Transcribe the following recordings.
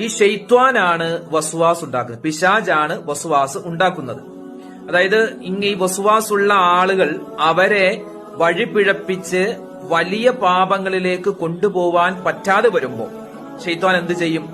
ഈ ഷെയ്ത്വാനാണ് വസ്വാസ് ഉണ്ടാക്കുന്നത്, പിശാജാണ് വസ്വാസ് ഉണ്ടാക്കുന്നത്. അതായത് ഈ വസ്വാസുള്ള ആളുകൾ അവരെ വഴിപിഴപ്പിച്ച് വലിയ പാപങ്ങളിലേക്ക് കൊണ്ടുപോവാൻ പറ്റാതെ വരുമ്പോ ഷെയ്ത്വാൻ എന്ത് ചെയ്യും?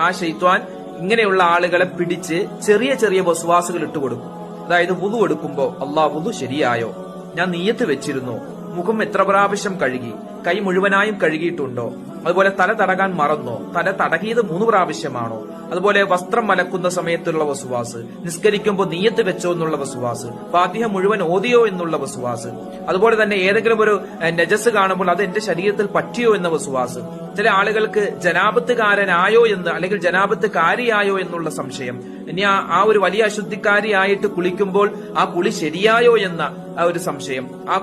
ആ ഷെയ്ത്വാൻ ഇങ്ങനെയുള്ള ആളുകളെ പിടിച്ച് ചെറിയ ചെറിയ വസ്വാസുകൾ ഇട്ടുകൊടുക്കും. അതായത് വുളു എടുക്കുമ്പോ, വുളു ശരിയായോ, ഞാൻ നിയ്യത്ത് വെച്ചിരുന്നു, മുഖം എത്ര പ്രാവശ്യം കഴുകി, കൈ മുഴുവനായും കഴുകിയിട്ടുണ്ടോ, അതുപോലെ തല തടകാൻ മറന്നോ, തല തടകിയത് 3 പ്രാവശ്യമാണോ, അതുപോലെ വസ്ത്രം മലക്കുന്ന സമയത്തുള്ള വസ്വാസ്, നിസ്കരിക്കുമ്പോൾ നിയ്യത്ത് വെച്ചോ എന്നുള്ള വസ്വാസ്, ഫാത്തിഹ മുഴുവൻ ഓതിയോ എന്നുള്ള വസ്വാസ്, അതുപോലെ തന്നെ ഏതെങ്കിലും ഒരു നജസ് കാണുമ്പോൾ അത് എന്റെ ശരീരത്തിൽ പറ്റിയോ എന്ന വസ്വാസ്, ചില ആളുകൾക്ക് ജനാപത്തുകാരനായോ എന്ന് അല്ലെങ്കിൽ ജനാപത്തുകാരിയായോ എന്നുള്ള സംശയം, ഇനി ആ ഒരു വലിയ അശുദ്ധിക്കാരിയായിട്ട് കുളിക്കുമ്പോൾ ആ കുളി ശരിയായോ എന്ന ഒരു സംശയം, ആ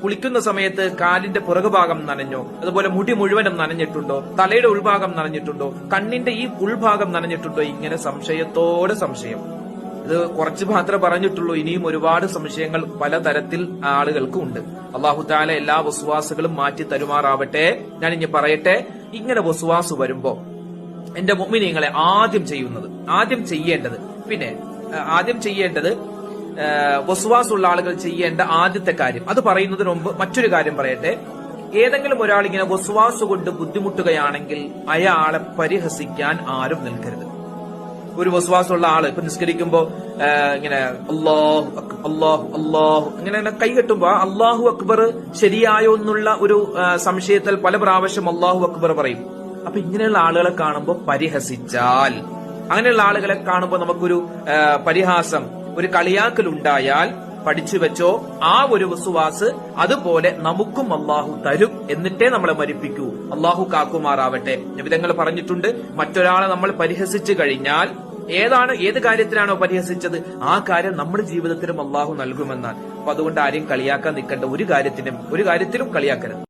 കുളിക്കുന്ന സമയത്ത് കാലിന്റെ പുറകുഭാഗം നനഞ്ഞോ, അതുപോലെ മുടി മുഴുവനും നനഞ്ഞിട്ടുണ്ടോ, തലയുടെ ഉൾഭാഗം നനഞ്ഞിട്ടുണ്ടോ, കണ്ണിന്റെ ഈ ഉൾഭാഗം നനഞ്ഞിട്ടുണ്ടോ, ഇങ്ങനെ സംശയത്തോടെ സംശയം. ഇത് കുറച്ച് മാത്രമേ പറഞ്ഞിട്ടുള്ളൂ, ഇനിയും ഒരുപാട് സംശയങ്ങൾ പലതരത്തിൽ ആളുകൾക്ക് ഉണ്ട്. അല്ലാഹു തആല എല്ലാ വസ്വാസുകളും മാറ്റി തരുമാറാവട്ടെ. ഞാൻ ഇനി പറയട്ടെ, ഇങ്ങനെ വസ്വാസ് വരുമ്പോ എന്റെ മുഅ്മിനീങ്ങളെ ആദ്യം ചെയ്യേണ്ടത് വസ്വാസുള്ള ആളുകൾ ചെയ്യേണ്ട ആദ്യത്തെ കാര്യം, അത് പറയുന്നതിന് മുമ്പ് മറ്റൊരു കാര്യം പറയട്ടെ. ഏതെങ്കിലും ഒരാൾ ഇങ്ങനെ വസ്വാസ് കൊണ്ട് ബുദ്ധിമുട്ടുകയാണെങ്കിൽ അയാളെ പരിഹസിക്കാൻ ആരും നിൽക്കരുത്. ഒരു വസ്വാസുള്ള ആള് ഇപ്പൊ നിസ്കരിക്കുമ്പോ ഇങ്ങനെ അല്ലാഹു ഇങ്ങനെ കൈ കെട്ടുമ്പോ അല്ലാഹു അക്ബർ ശരിയായോ എന്നുള്ള ഒരു സംശയത്തിൽ പല പ്രാവശ്യം അല്ലാഹു അക്ബർ പറയും. അപ്പൊ ഇങ്ങനെയുള്ള ആളുകളെ കാണുമ്പോൾ പരിഹസിച്ചാൽ, അങ്ങനെയുള്ള ആളുകളെ കാണുമ്പോൾ നമുക്കൊരു പരിഹാസം, ഒരു കളിയാക്കൽ ഉണ്ടായാൽ പഠിച്ചു വെച്ചോ, ആ ഒരു വസ്വാസ് അതുപോലെ നമുക്കും അള്ളാഹു തരും, എന്നിട്ടേ നമ്മളെ മരിപ്പിക്കൂ. അള്ളാഹു കാക്കുമാറാവട്ടെ. നബിതങ്ങൾ പറഞ്ഞിട്ടുണ്ട്, മറ്റൊരാളെ നമ്മൾ പരിഹസിച്ചു കഴിഞ്ഞാൽ ഏത് കാര്യത്തിലാണോ പരിഹസിച്ചത് ആ കാര്യം നമ്മുടെ ജീവിതത്തിലും അള്ളാഹു നൽകുമെന്നാണ്. അപ്പൊ അതുകൊണ്ട് ആരെയും കളിയാക്കാൻ നിൽക്കേണ്ട, ഒരു കാര്യത്തിലും കളിയാക്കരുത്.